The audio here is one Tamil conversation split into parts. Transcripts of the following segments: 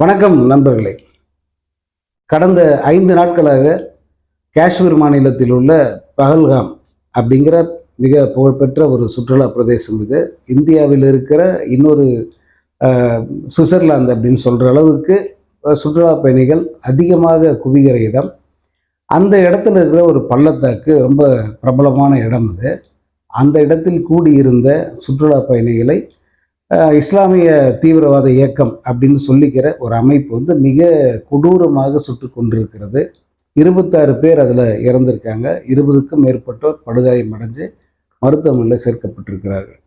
வணக்கம் நண்பர்களே. கடந்த 5 நாட்களாக காஷ்மீர் மாநிலத்தில் உள்ள பஹல்காம் அப்படிங்கிற மிக புகழ்பெற்ற ஒரு சுற்றுலா பிரதேசம் இது. இந்தியாவில் இருக்கிற இன்னொரு சுவிட்சர்லாந்து அப்படின்னு சொல்கிற அளவுக்கு சுற்றுலா பயணிகள் அதிகமாக குவிகிற இடம். அந்த இடத்துல இருக்கிற ஒரு பள்ளத்தாக்கு ரொம்ப பிரபலமான இடம் இது. அந்த இடத்தில் கூடியிருந்த சுற்றுலா பயணிகளை இஸ்லாமிய தீவிரவாத இயக்கம் அப்படின்னு சொல்லிக்கிற ஒரு அமைப்பு வந்து மிக கொடூரமாக சுட்டு கொண்டிருக்கிறது. 26 பேர் அதில் இறந்திருக்காங்க. 20க்கும் மேற்பட்டோர் படுகாயம் அடைஞ்சு மருத்துவமனையில் சேர்க்கப்பட்டிருக்கிறார்கள்.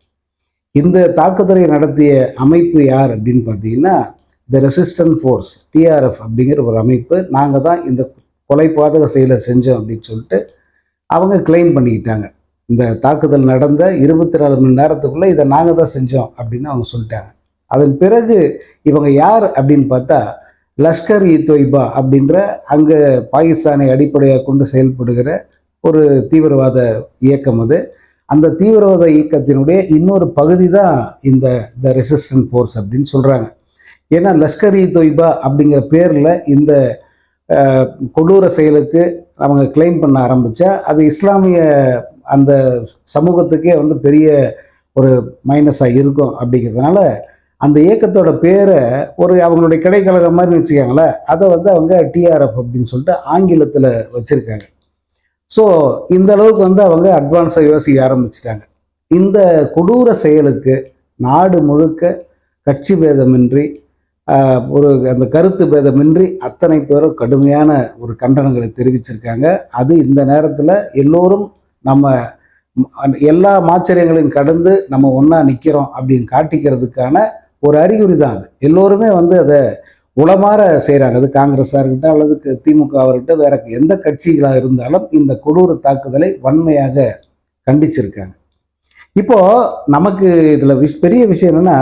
இந்த தாக்குதலை நடத்திய அமைப்பு யார் அப்படின்னு பார்த்தீங்கன்னா, த ரெசிஸ்டன்ட் ஃபோர்ஸ், டிஆர்எஃப் அப்படிங்கிற ஒரு அமைப்பு. நாங்கள் தான் இந்த கொலை பாதக செயலை செஞ்சோம் அப்படின்னு சொல்லிட்டு அவங்க கிளைம் பண்ணிக்கிட்டாங்க. இந்த தாக்குதல் நடந்த 24 மணி நேரத்துக்குள்ளே இதை நாங்கள் தான் செஞ்சோம் அப்படின்னு அவங்க சொல்லிட்டாங்க. அதன் பிறகு இவங்க யார் அப்படின்னு பார்த்தா, லஷ்கர் இ தொய்பா அப்படின்ற அங்கே பாகிஸ்தானை அடிப்படையாக கொண்டு செயல்படுகிற ஒரு தீவிரவாத இயக்கம் அது. அந்த தீவிரவாத இயக்கத்தினுடைய இன்னொரு பகுதி தான் இந்த ரெசிஸ்டன்ட் ஃபோர்ஸ் அப்படின்னு சொல்கிறாங்க. ஏன்னா லஷ்கர் இ தொய்பா அப்படிங்கிற பேரில் இந்த கொடூர செயலுக்கு அவங்க கிளைம் பண்ண ஆரம்பித்தா அது இஸ்லாமிய அந்த சமூகத்துக்கே வந்து பெரிய ஒரு மைனஸாக இருக்கும். அப்படிங்கிறதுனால அந்த இயக்கத்தோட பேரை ஒரு அவங்களுடைய கிடைக்கழகம் மாதிரி வச்சுக்காங்களேன், அதை வந்து அவங்க டிஆர்எஃப் அப்படின்னு சொல்லிட்டு ஆங்கிலத்தில் வச்சுருக்காங்க. ஸோ இந்த அளவுக்கு வந்து அவங்க அட்வான்ஸாக யோசிக்க ஆரம்பிச்சிட்டாங்க. இந்த கொடூர செயலுக்கு நாடு முழுக்க கட்சி பேதமின்றி ஒரு அந்த கருத்து பேதமின்றி அத்தனை பேரும் கடுமையான ஒரு கண்டனங்களை தெரிவிச்சிருக்காங்க. அது இந்த நேரத்தில் எல்லோரும் நம்ம எல்லா மாச்சரியங்களையும் கடந்து நம்ம ஒன்றா நிற்கிறோம் அப்படின்னு காட்டிக்கிறதுக்கான ஒரு அறிகுறி தான் அது. எல்லோருமே வந்து அதை உளமாற செய்கிறாங்க. அது காங்கிரஸாக இருக்கட்டும் அல்லது திமுகவாக இருக்கட்டும், வேற எந்த கட்சிகளாக இருந்தாலும் இந்த கொடூர தாக்குதலை வன்மையாக கண்டிச்சிருக்காங்க. இப்போது நமக்கு இதில் பெரிய விஷயம் என்னென்னா,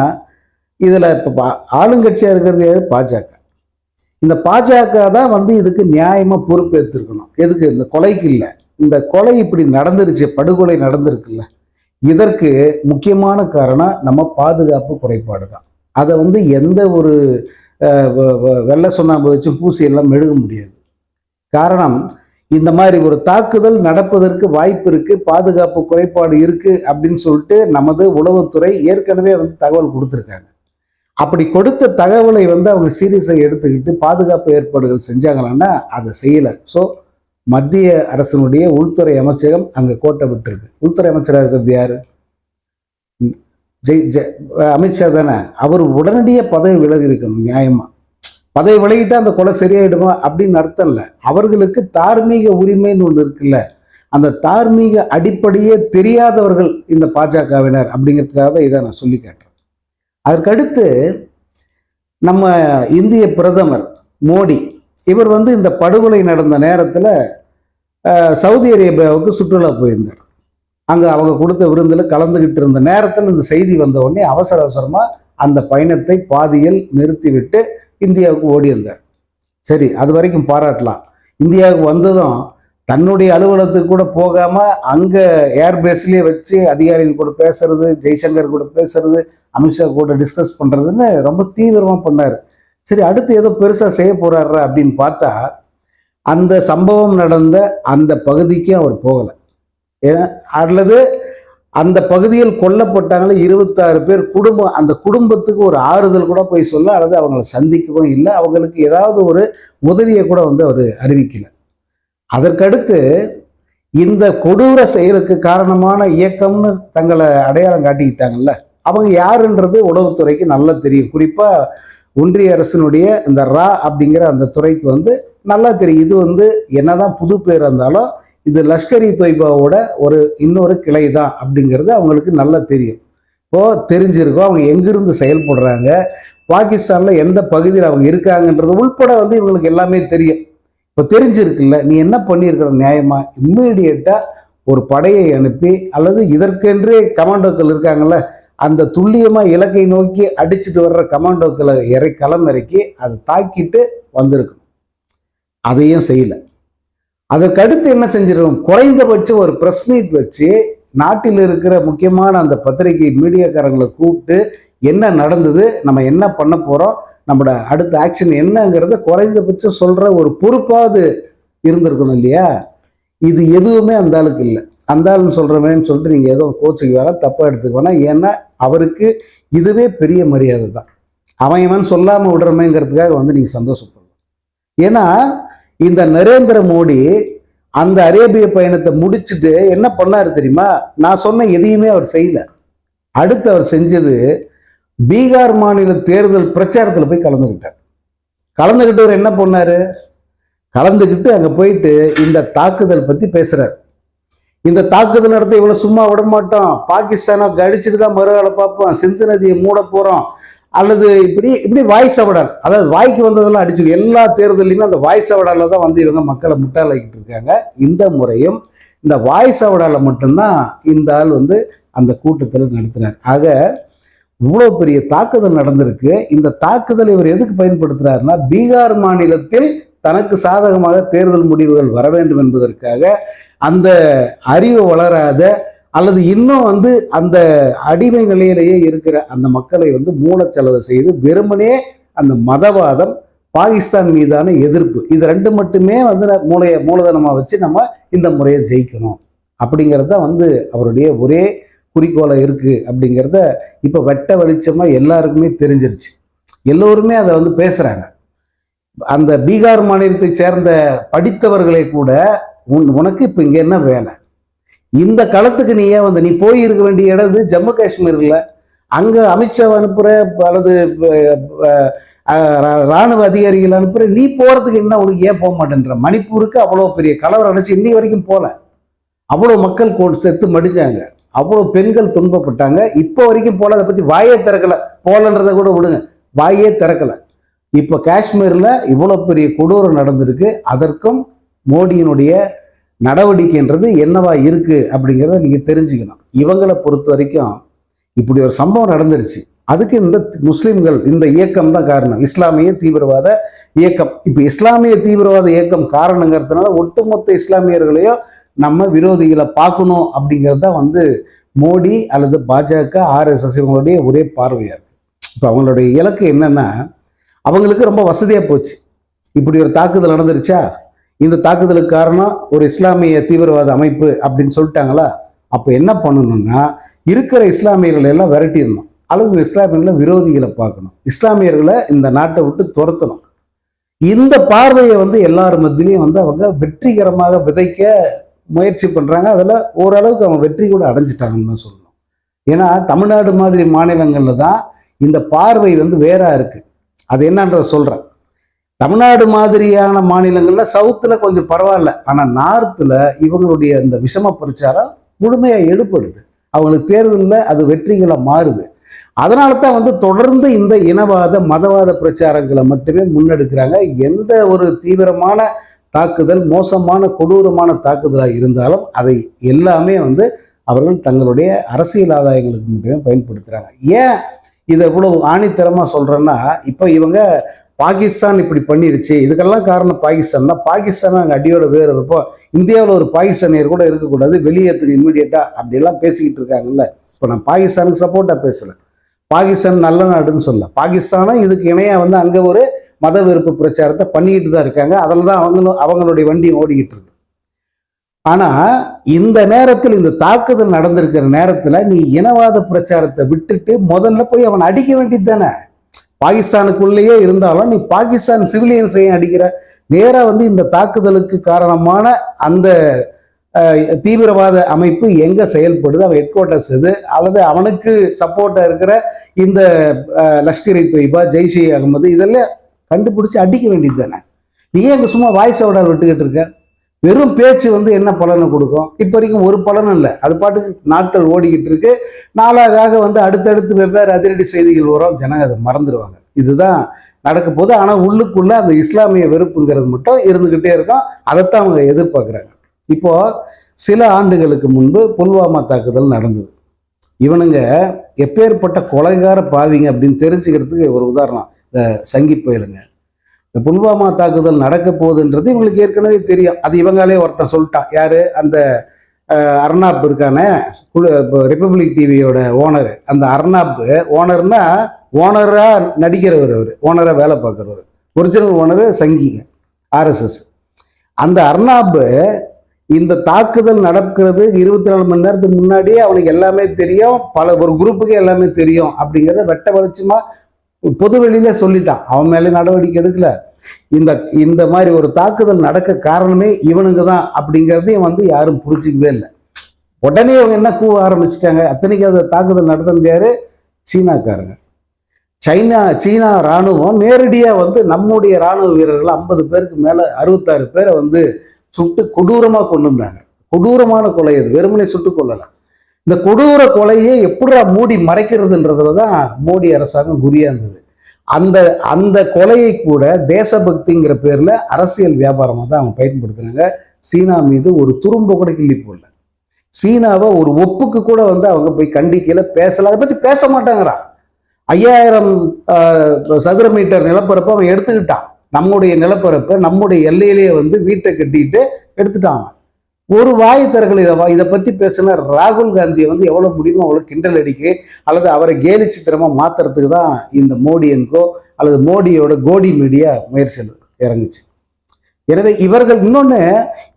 இதில் இப்போ ஆளுங்கட்சியாக இருக்கிறது பாஜக. இந்த பாஜக தான் வந்து இதுக்கு நியாயமாக பொறுப்பேற்றிருக்கணும். எதுக்கு? இந்த கொலைக்கு இல்லை. இந்த கொலை இப்படி நடந்துருச்சு, படுகொலை நடந்திருக்குல்ல, இதற்கு முக்கியமான காரணம் நம்ம பாதுகாப்பு குறைபாடு தான். அதை வந்து எந்த ஒரு வெள்ளை சுண்ணாம்பு வச்சு பூசி எல்லாம் மெழுக முடியாது. காரணம், இந்த மாதிரி ஒரு தாக்குதல் நடப்பதற்கு வாய்ப்பு இருக்குது, பாதுகாப்பு குறைபாடு இருக்குது அப்படின்னு சொல்லிட்டு நமது உளவுத்துறை ஏற்கனவே வந்து தகவல் கொடுத்துருக்காங்க. அப்படி கொடுத்த தகவலை வந்து அவங்க சீரியஸாக எடுத்துக்கிட்டு பாதுகாப்பு ஏற்பாடுகள் செஞ்சாங்கன்னா அதை செய்யலை. ஸோ மத்திய அரசினுடைய உள்துறை அமைச்சகம் அங்கே கோட்டை விட்டுருக்கு. உள்துறை அமைச்சராக இருக்கிறது யார்? அமித்ஷா தானே. அவர் உடனடியாக பதவி விலகி இருக்கணும். நியாயமாக பதவி விலகிட்டா அந்த கொலை சரியாயிடுமா அப்படின்னு அர்த்தம் இல்லை. அவர்களுக்கு தார்மீக உரிமைன்னு ஒன்று இருக்குல்ல, அந்த தார்மீக அடிப்படையே தெரியாதவர்கள் இந்த பாஜகவினர் அப்படிங்கிறதுக்காக தான் இதை நான் சொல்லி கேட்டேன். அதற்கடுத்து நம்ம இந்திய பிரதமர் மோடி, இவர் வந்து இந்த படுகொலை நடந்த நேரத்தில் சவுதி அரேபியாவுக்கு சுற்றுலா போயிருந்தார். அங்கே அவங்க கொடுத்த விருந்தில் கலந்துக்கிட்டு இருந்த நேரத்தில் இந்த செய்தி வந்த உடனே அவசர அவசரமாக அந்த பயணத்தை பாதியில் நிறுத்திவிட்டு இந்தியாவுக்கு ஓடி இருந்தார். சரி, அது வரைக்கும் பாராட்டலாம். இந்தியாவுக்கு வந்ததும் தன்னுடைய அலுவலகத்துக்கு கூட போகாமல் அங்கே ஏர்பேஸ்லேயே வச்சு அதிகாரிகள் கூட பேசுறது, ஜெய்சங்கர் கூட பேசுறது, அமித்ஷா கூட டிஸ்கஸ் பண்ணுறதுன்னு ரொம்ப தீவிரமாக பண்ணார். சரி, அடுத்து ஏதோ பெருசாக செய்ய போகிறாரு அப்படின்னு பார்த்தா அந்த சம்பவம் நடந்த அந்த பகுதிக்கு அவர் போகலை. ஏன்னா அல்லது அந்த பகுதியில் கொல்லப்பட்டாங்களே 26 பேர் குடும்பம், அந்த குடும்பத்துக்கு ஒரு ஆறுதல் கூட போய் சொல்ல அல்லது அவங்கள சந்திக்கவும் இல்லை. அவங்களுக்கு ஏதாவது ஒரு உதவியை கூட வந்து அவர் அறிவிக்கலை. அதற்கடுத்து இந்த கொடூர செயலுக்கு காரணமான இயக்கம்னு தங்களை அடையாளம் காட்டிக்கிட்டாங்கல்ல, அவங்க யாருன்றது உளவுத்துறைக்கு நல்லா தெரியும். குறிப்பாக ஒன்றிய அரசினுடைய இந்த ரா அப்படிங்கிற அந்த துறைக்கு வந்து நல்லா தெரியும். இது வந்து என்னதான் புது பேர் இருந்தாலும் இது லஷ்கர் இ தொய்பாவோட இன்னொரு கிளை தான் அப்படிங்கிறது அவங்களுக்கு நல்லா தெரியும். இப்போது தெரிஞ்சிருக்கோம் அவங்க எங்கிருந்து செயல்படுறாங்க, பாகிஸ்தானில் எந்த பகுதியில் அவங்க இருக்காங்கன்றது உள்பட வந்து இவங்களுக்கு எல்லாமே தெரியும். இப்போ தெரிஞ்சிருக்குல்ல, நீ என்ன பண்ணியிருக்கிற நியாயமாக இம்மீடியட்டாக ஒரு படையை அனுப்பி அல்லது இதற்கென்றே கமாண்டோக்கள் இருக்காங்கல்ல, அந்த துல்லியமாக இலக்கை நோக்கி அடிச்சுட்டு வர்ற கமாண்டோக்களை களம் இறக்கி அதை தாக்கிட்டு வந்திருக்கணும். அதையும் செய்யலை. அதற்கடுத்து என்ன செஞ்சிருக்கோம்? குறைந்தபட்சம் ஒரு ப்ரெஸ் மீட் வச்சு நாட்டில் இருக்கிற முக்கியமான அந்த பத்திரிகை மீடியாக்காரங்களை கூப்பிட்டு என்ன நடந்தது, நம்ம என்ன பண்ண போகிறோம், நம்மளோட அடுத்த ஆக்ஷன் என்னங்கிறத குறைந்தபட்சம் சொல்கிற ஒரு பொறுப்பாவது இருந்திருக்கணும் இல்லையா? இது எதுவுமே அந்த ஆளுக்கு இல்லை. அந்த ஆளுன்னு சொல்கிறவன்னு சொல்லிட்டு நீங்கள் எதுவும் கோச்சுக்கு வேணாம், தப்பாக எடுத்துக்க வேணாம். ஏன்னா அவருக்கு இதுவே பெரிய மரியாதை தான். அவன் இவன் சொல்லாமல் விடுறமேங்கிறதுக்காக வந்து நீங்கள் சந்தோஷப்படலாம். ஏன்னா இந்த நரேந்திர மோடி அந்த அரேபிய பயணத்தை முடிச்சுட்டு என்ன பண்ணாரு தெரியுமா? நான் சொன்ன எதையுமே அவர் செய்யல. அடுத்து அவர் செஞ்சது பீகார் மாநில தேர்தல் பிரச்சாரத்தில் போய் கலந்துக்கிட்டார். கலந்துக்கிட்டவர் என்ன பண்ணாரு? கலந்துக்கிட்டு அங்கே போயிட்டு இந்த தாக்குதல் பற்றி பேசுறாரு. இந்த தாக்குதல் நடத்த இவ்வளவு சும்மா விட மாட்டோம், பாகிஸ்தானை அடிச்சுட்டு தான் மறுவேளை பார்ப்போம், சிந்து நதியை மூட போறோம், அல்லது இப்படி வாய்ஸ் அவடால், அதாவது வாய்க்கு வந்ததெல்லாம் அடிச்சு எல்லா தேர்தலையுமே அந்த வாய்ஸ் அவடால தான் வந்து இவங்க மக்களை முட்டாளாக்கிட்டு இருக்காங்க. இந்த முறையும் இந்த வாய்ஸ் அவடால மட்டும்தான் இந்த ஆள் வந்து அந்த கூட்டத்தில் நடத்தினார். ஆக இவ்வளோ பெரிய தாக்குதல் நடந்திருக்கு. இந்த தாக்குதல் இவர் எதுக்கு பயன்படுத்துறாருன்னா, பீகார் மாநிலத்தில் தனக்கு சாதகமாக தேர்தல் முடிவுகள் வர வேண்டும் என்பதற்காக அந்த அறிவு வளராத அல்லது இன்னும் வந்து அந்த அடிமை நிலையிலேயே இருக்கிற அந்த மக்களை வந்து மூலச்செலவு செய்து வெறுமனே அந்த மதவாதம், பாகிஸ்தான் மீதான எதிர்ப்பு, இது ரெண்டு மட்டுமே வந்து மூலதனமாக வச்சு நம்ம இந்த முறையை ஜெயிக்கணும் அப்படிங்கிறது தான் வந்து அவருடைய ஒரே குறிக்கோளாக இருக்குது அப்படிங்கிறத இப்போ வெட்ட வெளிச்சமாக எல்லாருக்குமே தெரிஞ்சிருச்சு. எல்லோருமே அதை வந்து பேசுகிறாங்க. அந்த பீகார் மாநிலத்தை சேர்ந்த படித்தவர்களை கூட உனக்கு இப்போ இங்கே என்ன வேலை, இந்த களத்துக்கு நீ ஏன் வந்து, நீ போய் இருக்க வேண்டிய இடம் ஜம்மு காஷ்மீரில், அங்கே அமித்ஷா அனுப்புகிற அல்லது இராணுவ அதிகாரிகள் அனுப்புகிற, நீ போகிறதுக்கு என்ன உனக்கு ஏன் போக மாட்டேன்ற? மணிப்பூருக்கு அவ்வளோ பெரிய கலவரம் அடைச்சி இன்னி வரைக்கும் போகல. அவ்வளோ மக்கள் செத்து மடிஞ்சாங்க, அவ்வளோ பெண்கள் துன்பப்பட்டாங்க, இப்போ வரைக்கும் போல. அதை பற்றி வாயே திறக்கலை. போலன்றதை கூட விடுங்க, வாயே திறக்கலை. இப்போ காஷ்மீரில் இவ்வளோ பெரிய கொடூரம் நடந்திருக்கு. அதற்கும் மோடியினுடைய நடவடிக்கைன்றது என்னவா இருக்கு அப்படிங்கிறத நீங்கள் தெரிஞ்சுக்கணும். இவங்களை பொறுத்த வரைக்கும் இப்படி ஒரு சம்பவம் நடந்துருச்சு, அதுக்கு இந்த முஸ்லிம்கள், இந்த இயக்கம் தான் காரணம், இஸ்லாமிய தீவிரவாத இயக்கம். இப்போ இஸ்லாமிய தீவிரவாத இயக்கம் காரணங்கிறதுனால ஒட்டுமொத்த இஸ்லாமியர்களையும் நம்ம விரோதிகளை பார்க்கணும் அப்படிங்கிறது தான் வந்து மோடி அல்லது பாஜக, RSS இவங்களுடைய ஒரே பார்வையாக இருக்கு. இப்போ அவங்களுடைய இலக்கு என்னன்னா, அவங்களுக்கு ரொம்ப வசதியாக போச்சு. இப்படி ஒரு தாக்குதல் நடந்துருச்சா, இந்த தாக்குதலுக்கு காரணம் ஒரு இஸ்லாமிய தீவிரவாத அமைப்பு அப்படின்னு சொல்லிட்டாங்களா, அப்போ என்ன பண்ணணும்னா இருக்கிற இஸ்லாமியர்களை எல்லாம் விரட்டிடணும், அல்லது இஸ்லாமியர்களை விரோதிகளை பார்க்கணும், இஸ்லாமியர்களை இந்த நாட்டை விட்டு துரத்தணும். இந்த பார்வையை வந்து எல்லார் மத்தியிலையும் வந்து அவங்க வெற்றிகரமாக விதைக்க முயற்சி பண்ணுறாங்க. அதில் ஓரளவுக்கு அவங்க வெற்றி கூட அடைஞ்சிட்டாங்கன்னு தான் சொல்லணும். ஏன்னா தமிழ்நாடு மாதிரி மாநிலங்களில் தான் இந்த பார்வை வந்து வேறா இருக்குது. அது என்னன்றத சொல்கிறேன். தமிழ்நாடு மாதிரியான மாநிலங்களில் சவுத்தில் கொஞ்சம் பரவாயில்ல, ஆனால் நார்த்தில் இவங்களுடைய இந்த விஷம பிரச்சாரம் முழுமையாக எடுப்படுது. அவங்களுக்கு தேர்தலில் அது வெற்றிகளை மாறுது. அதனால தான் வந்து தொடர்ந்து இந்த இனவாத மதவாத பிரச்சாரங்களை மட்டுமே முன்னெடுக்கிறாங்க. எந்த ஒரு தீவிரமான தாக்குதல், மோசமான கொடூரமான தாக்குதலாக இருந்தாலும் அதை எல்லாமே வந்து அவர்கள் தங்களுடைய அரசியல் ஆதாயங்களுக்கு மட்டுமே பயன்படுத்துகிறாங்க. ஏன் இதை இவ்வளவு ஆணித்தரமாக சொல்கிறேன்னா, இப்போ இவங்க பாகிஸ்தான் இப்படி பண்ணிருச்சு, இதுக்கெல்லாம் காரணம் பாகிஸ்தான் தான், பாகிஸ்தான் அங்கே அடியோட வேறு இருப்போம், இந்தியாவில் ஒரு பாகிஸ்தானியர் கூட இருக்கக்கூடாது, வெளியேற்றுக்கு இம்மிடியேட்டாக அப்படியெல்லாம் பேசிக்கிட்டு இருக்காங்கல்ல. இப்போ நான் பாகிஸ்தானுக்கு சப்போர்ட்டாக பேசலை, பாகிஸ்தான் நல்ல நாடுன்னு சொல்ல, பாகிஸ்தானும் இதுக்கு இணையாக வந்து அங்கே ஒரு மத வெறுப்பு பிரச்சாரத்தை பண்ணிக்கிட்டு தான் இருக்காங்க. அதில் தான் அவங்களுடைய வண்டி ஓடிக்கிட்டு இருக்கு. ஆனால் இந்த நேரத்தில், இந்த தாக்குதல் நடந்திருக்கிற நேரத்தில் நீ இனவாத பிரச்சாரத்தை விட்டுட்டு முதல்ல போய் அவனை அடிக்க வேண்டியது தானே. பாகிஸ்தானுக்குள்ளேயே இருந்தாலும் நீ பாகிஸ்தான் சிவிலியன்ஸையும் அடிக்கிற. நேராக வந்து இந்த தாக்குதலுக்கு காரணமான அந்த தீவிரவாத அமைப்பு எங்கே செயல்படுது, அவன் ஹெட் குவார்ட்டர்ஸ் எது, அல்லது அவனுக்கு சப்போர்ட்டாக இருக்கிற இந்த லஷ்கர்-இ தொய்பா, ஜெய்ஷே அகமது, இதெல்லாம் கண்டுபிடிச்சி அடிக்க வேண்டியது தானே. நீ அங்கே சும்மா வாய்ஸ் ஓடால் விட்டுக்கிட்டு இருக்க. வெறும் பேச்சு வந்து என்ன பலனை கொடுக்கும்? இப்போ வரைக்கும் ஒரு பலனும் இல்லை. அது பாட்டுக்கு நாட்கள் ஓடிக்கிட்டு இருக்கு. நாளாக வந்து அடுத்தடுத்து வெவ்வேறு அதிரடி செய்திகள் வரும், ஜனங்க அதை மறந்துடுவாங்க. இதுதான் நடக்க போகுது. ஆனால் உள்ளுக்குள்ள அந்த இஸ்லாமிய வெறுப்புங்கிறது மட்டும் இருந்துக்கிட்டே இருக்கும். அதைத்தான் அவங்க எதிர்பார்க்குறாங்க. இப்போ சில ஆண்டுகளுக்கு முன்பு புல்வாமா தாக்குதல் நடந்தது. இவனுங்க எப்பேற்பட்ட கொலைகார பாவிங்க அப்படின்னு தெரிஞ்சுக்கிறதுக்கு ஒரு உதாரணம் இந்த சங்கி பயலுங்க. இந்த புல்வாமா தாக்குதல் நடக்க போகுதுன்றது இவங்களுக்கு ஏற்கனவே தெரியும். அது இவங்களே ஒருத்தர் சொல்லிட்டான். யாரு? அந்த அர்னாப் இருக்கானே, ரிப்பப்ளிக் டிவியோட ஓனர், அந்த அர்னாப் ஓனர்னா ஓனராக நடிக்கிறவர், அவர் ஓனராக வேலை பார்க்குறவர், ஒரிஜினல் ஓனரு சங்கிங்க ஆர்எஸ்எஸ். அந்த அர்னாப் இந்த தாக்குதல் நடக்கிறது 24 மணி நேரத்துக்கு முன்னாடியே அவனுக்கு எல்லாமே தெரியும், ஒரு குரூப்புக்கு எல்லாமே தெரியும் அப்படிங்கிறத வெட்ட வெளிச்சமா பொது வெளியில சொல்லிட்டான். அவன் மேலே நடவடிக்கை எடுக்கல. இந்த மாதிரி ஒரு தாக்குதல் நடக்க காரணமே இவனுங்க தான் அப்படிங்கிறதையும் யாரும் புரிஞ்சிக்கவே இல்லை. உடனே அவங்க என்ன கூவ ஆரம்பிச்சிட்டாங்க. அத்தனைக்கு அந்த தாக்குதல் நடத்துனது யாரு? சீனாக்காரங்க. சீனா இராணுவம் நேரடியாக நம்முடைய இராணுவ வீரர்கள் 50 பேருக்கு மேலே 66 பேரை சுட்டு கொடூரமாக கொண்டு வந்தாங்க. கொடூரமான கொலை, அது வெறுமனே சுட்டு கொள்ளலாம். இந்த கொடூர கொலையை எப்படிடா மூடி மறைக்கிறதுன்றதுல தான் மோடி அரசாங்கம் குறியா இருந்தது. அந்த கொலையை கூட தேசபக்திங்கிற பேர்ல அரசியல் வியாபாரமாக தான் அவங்க பயன்படுத்தினாங்க. சீனா மீது ஒரு துரும்ப கூட கிள்ளி போடல. சீனாவை ஒரு ஒப்புக்கு கூட அவங்க போய் கண்டிக்கல, பேசல, அதை பத்தி பேச மாட்டாங்கிறான். 5000 சதுர மீட்டர் நிலப்பரப்பை அவன் எடுத்துக்கிட்டான். நம்முடைய நிலப்பரப்பை நம்முடைய எல்லையிலேயே வீட்டை கட்டிட்டு எடுத்துட்டான். ஒரு வாய் திறக்கல. இதை பத்தி பேசின ராகுல் காந்தியை எவ்வளவு முடியுமோ அவ்வளவு கிண்டல் அடிக்க அல்லது அவரை கேலி சித்திரமா மாத்துறதுக்கு தான் இந்த மோடியன்கோ அல்லது மோடியோட கோடி மீடியா முயற்சியில் இறங்குச்சு. எனவே இவர்கள் இன்னொன்னு,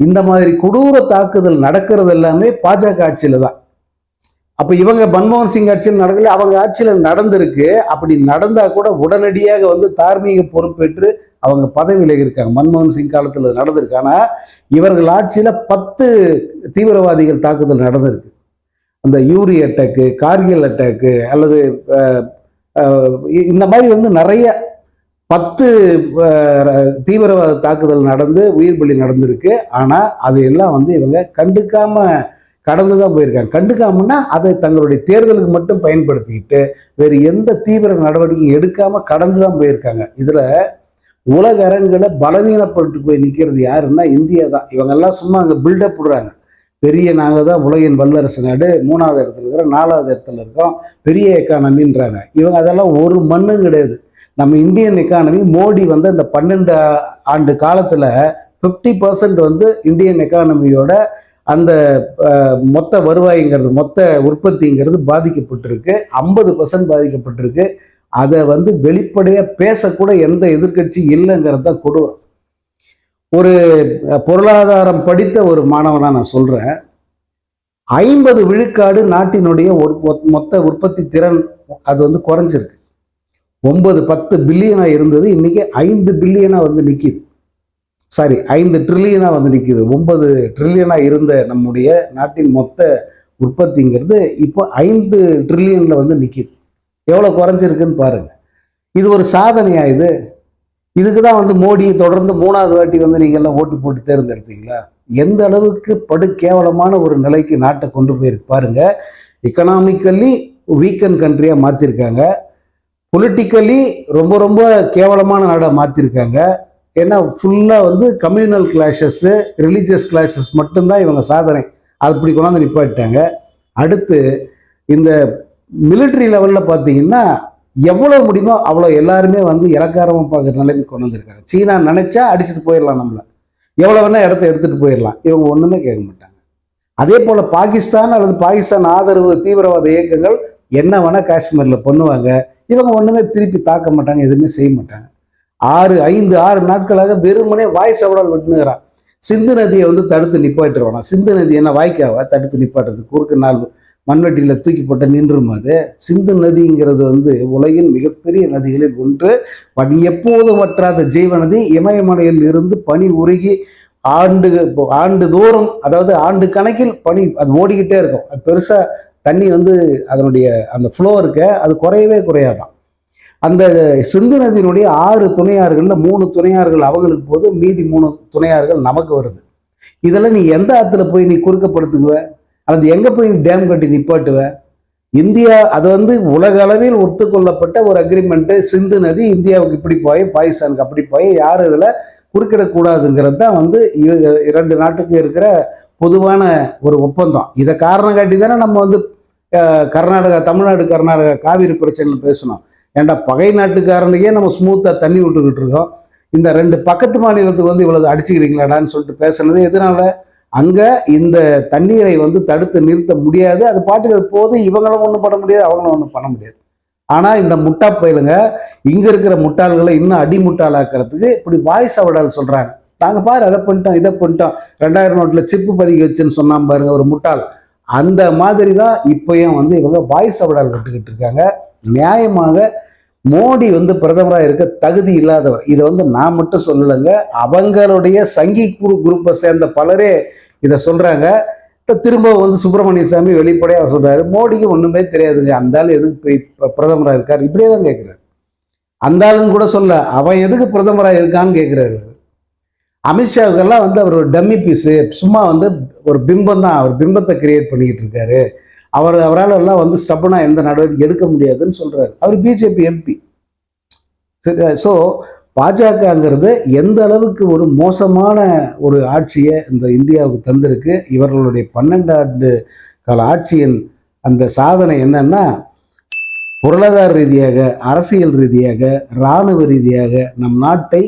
இந்த மாதிரி கொடூர தாக்குதல் நடக்கிறது எல்லாமே பாஜக ஆட்சியில தான். அப்ப இவங்க மன்மோகன் சிங் ஆட்சியில் நடக்கல, அவங்க ஆட்சியில நடந்திருக்கு. அப்படி நடந்தா கூட உடனடியாக தார்மீக பொறுப்பேற்று அவங்க பதவியில் இருக்காங்க. மன்மோகன் சிங் காலத்தில் நடந்திருக்கு. ஆனா இவர்கள் ஆட்சியில 10 தீவிரவாதிகள் தாக்குதல் நடந்திருக்கு. அந்த யூரி அட்டாக்கு, கார்கில் அட்டாக்கு அல்லது இந்த மாதிரி நிறைய 10 தீவிரவாத தாக்குதல் நடந்து உயிர் பலி நடந்திருக்கு. ஆனா அது எல்லாம் இவங்க கண்டுக்காம கடந்து தான் போயிருக்காங்க. கண்டுக்காமன்னா அதை தங்களுடைய தேர்தலுக்கு மட்டும் பயன்படுத்திக்கிட்டு வேறு எந்த தீவிர நடவடிக்கையும் எடுக்காம கடந்து தான் போயிருக்காங்க. இதுல உலக அரங்கில் பலவீனப்பட்டு போய் நிற்கிறது யாருன்னா இந்தியா தான். இவங்கெல்லாம் சும்மா அங்கே பில்டப் விடுறாங்க. பெரிய நாங்கள் தான் உலகின் வல்லரசு நாடு, 3வது இடத்துல இருக்கிறோம், 4வது இடத்துல இருக்கோம், பெரிய எக்கானமின்றாங்க. இவங்க அதெல்லாம் ஒரு மண்ணும் கிடையாது. நம்ம இந்தியன் எக்கானமி மோடி அந்த 12 ஆண்டு காலத்தில் 50% இந்தியன் எக்கானமியோட அந்த மொத்த வருவாய்ங்கிறது, மொத்த உற்பத்திங்கிறது பாதிக்கப்பட்டிருக்கு. 50% பாதிக்கப்பட்டிருக்கு. அதை வெளிப்படையாக பேசக்கூட எந்த எதிர்கட்சி இல்லைங்கிறது தான் கொடூரம். ஒரு பொருளாதாரம் படித்த ஒரு மாணவனா நான் சொல்றேன், 50 விழுக்காடு நாட்டினுடைய மொத்த உற்பத்தி திறன் அது குறைஞ்சிருக்கு. 9-10 பில்லியனா இருந்தது, இன்னைக்கு 5 பில்லியனா நிற்கிது. 5 ட்ரில்லியனா நிற்கிது. 9 ட்ரில்லியனா இருந்த நம்முடைய நாட்டின் மொத்த உற்பத்திங்கிறது இப்போ 5 ட்ரில்லியன்ல நிற்கிது. எவ்வளோ குறைஞ்சிருக்குன்னு பாருங்க. இது ஒரு சாதனையா? இதுக்கு தான் மோடி தொடர்ந்து 3வது வாட்டி நீங்க எல்லாம் ஓட்டு போட்டு தேர்ந்தெடுத்தீங்களா? எந்த அளவுக்கு படு கேவலமான ஒரு நிலைக்கு நாட்டை கொண்டு போயிருக்கு பாருங்க. எக்கனாமிக்கலி வீக்கன் கண்ட்ரியா மாத்திருக்காங்க, பொலிட்டிக்கலி ரொம்ப ரொம்ப கேவலமான நாடாக மாத்திருக்காங்க. ஏன்னா ஃபுல்லாக கம்யூனல் கிளாஷஸ், ரிலீஜியஸ் கிளாஷஸ் மட்டும்தான் இவங்க சாதனை. அது இப்படி கொண்டாந்து நிப்பாட்டாங்க. அடுத்து இந்த மிலிட்ரி லெவலில் பார்த்தீங்கன்னா எவ்வளோ முடியுமோ அவ்வளோ எல்லாருமே இலக்காரமாக பார்க்குற நிலைமை கொண்டு வந்திருக்காங்க. சீனா நினைச்சா அடிச்சுட்டு போயிடலாம், நம்மளை எவ்வளோ வேணால் இடத்த எடுத்துகிட்டு போயிடலாம். இவங்க ஒன்றுமே கேட்க மாட்டாங்க. அதே போல் பாகிஸ்தான் அல்லது பாகிஸ்தான் ஆதரவு தீவிரவாத இயக்கங்கள் என்ன வேணால் காஷ்மீரில் பண்ணுவாங்க. இவங்க ஒன்றுமே திருப்பி தாக்க மாட்டாங்க, எதுவுமே செய்ய மாட்டாங்க. 5-6 நாட்களாக வெறுமனே வாய் சவடால் விட்டுனுகிறான். சிந்து நதியை தடுத்து நிப்பாட்டுருவானா? சிந்து நதி என்ன வாய்க்காவா தடுத்து நிப்பாட்டுறது? குறுக்கு 4 மண்வெட்டியில் தூக்கி போட்ட நின்றுமா? அது சிந்து நதிங்கிறது உலகின் மிகப்பெரிய நதிகளில் ஒன்று. எப்போதும் வற்றாத ஜீவ நதி. இமயமலையில் இருந்து பனி உருகி ஆண்டு தோறும், அதாவது ஆண்டு கணக்கில் பனி அது ஓடிக்கிட்டே இருக்கும். அது பெருசா தண்ணி அதனுடைய அந்த ஃப்ளோ இருக்க அது குறையவே குறையாதான். அந்த சிந்து நதியினுடைய 6 துணையாறுகளில் 3 துணையாறுகள் அவங்களுக்கு போது, மீதி 3 துணையாறுகள் நமக்கு வருது. இதெல்லாம் நீ எந்த ஆற்றுல போய் நீ குறுக்கப்படுத்துக்குவ? அல்லது எங்கே போய் நீ டேம் கட்டி நிப்பாட்டுவ? இந்தியா அது உலக அளவில் ஒத்துக்கொள்ளப்பட்ட ஒரு அக்ரிமெண்ட்டு. சிந்து நதி இந்தியாவுக்கு இப்படி போய், பாகிஸ்தானுக்கு அப்படி போய், யாரும் இதில் குறுக்கிடக்கூடாதுங்கிறது தான் 2 நாட்டுக்கு இருக்கிற பொதுவான ஒரு ஒப்பந்தம். இதை காரணம் காட்டி தானே நம்ம கர்நாடகா, தமிழ்நாடு கர்நாடகா காவிரி பிரச்சனையில் பேசணும். ஏன்டா பகை நாட்டுக்காரனுக்கே நம்ம ஸ்மூத்தாக தண்ணி விட்டுக்கிட்டு இருக்கோம், இந்த 2 பக்கத்து மாநிலத்துக்கு இவ்வளவு அடிச்சுக்கிறீங்களாடான்னு சொல்லிட்டு பேசுனது எதனால? அங்கே இந்த தண்ணீரை வந்து தடுத்து நிறுத்த முடியாது. அது பாட்டுக்கு அது போது, இவங்களும் ஒன்றும் பண்ண முடியாது, அவங்களும் ஒன்றும் பண்ண முடியாது. ஆனால் இந்த முட்டா பயிலுங்க இங்கே இருக்கிற முட்டாள்களை இன்னும் அடிமுட்டாளாக்கிறதுக்கு இப்படி வாய்ஸ் அவடால் சொல்கிறாங்க. நாங்கள் பாரு அதை பண்ணிட்டோம், இதை பண்ணிட்டோம், 2000 நோட்டில் சிப்பு பதிக்க வச்சுன்னு சொன்னான் பாருங்க ஒரு முட்டாள். அந்த மாதிரி தான் இப்பயும் வந்து இவங்க வாய்ஸ் அவடால் விட்டுக்கிட்டு இருக்காங்க. நியாயமாக மோடி வந்து பிரதமராக இருக்க தகுதி இல்லாதவர். இதை வந்து நான் மட்டும் சொல்லலைங்க, அவங்களுடைய சங்கி குரூப்பை சேர்ந்த பலரே இதை சொல்றாங்க. திரும்ப வந்து சுப்பிரமணிய சாமி வெளிப்படையாக சொல்றாரு, மோடிக்கு ஒண்ணுமே தெரியாதுங்க, அந்த ஆள் எதுக்கு பிரதமராக இருக்கார், இப்படியே தான் கேட்கிறாரு. அந்த ஆளுன்னு கூட சொல்ல, அவன் எதுக்கு பிரதமராக இருக்கான்னு கேட்கிறாரு. அமித்ஷாவுக்கெல்லாம் வந்து அவர் ஒரு டம்மி பீஸு, சும்மா வந்து ஒரு பிம்பம் தான், அவர் பிம்பத்தை கிரியேட் பண்ணிக்கிட்டு இருக்காரு. அவரால் எல்லாம் வந்து ஸ்டப்பனா எந்த நடவடிக்கை எடுக்க முடியாதுன்னு சொல்றாரு. அவர் பிஜேபி எம்பி. சரி, ஸோ பாஜகங்கிறது எந்த அளவுக்கு ஒரு மோசமான ஒரு ஆட்சியை இந்த இந்தியாவுக்கு தந்திருக்கு. இவர்களுடைய 12 ஆண்டு கால ஆட்சியின் அந்த சாதனை என்னன்னா, பொருளாதார ரீதியாக, அரசியல் ரீதியாக, இராணுவ ரீதியாக நம் நாட்டை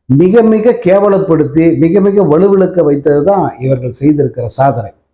மிக மிக கேவலப்படுத்தி மிக மிக வலுவிழக்க வைத்தது தான் இவர்கள் செய்திருக்கிற சாதனை.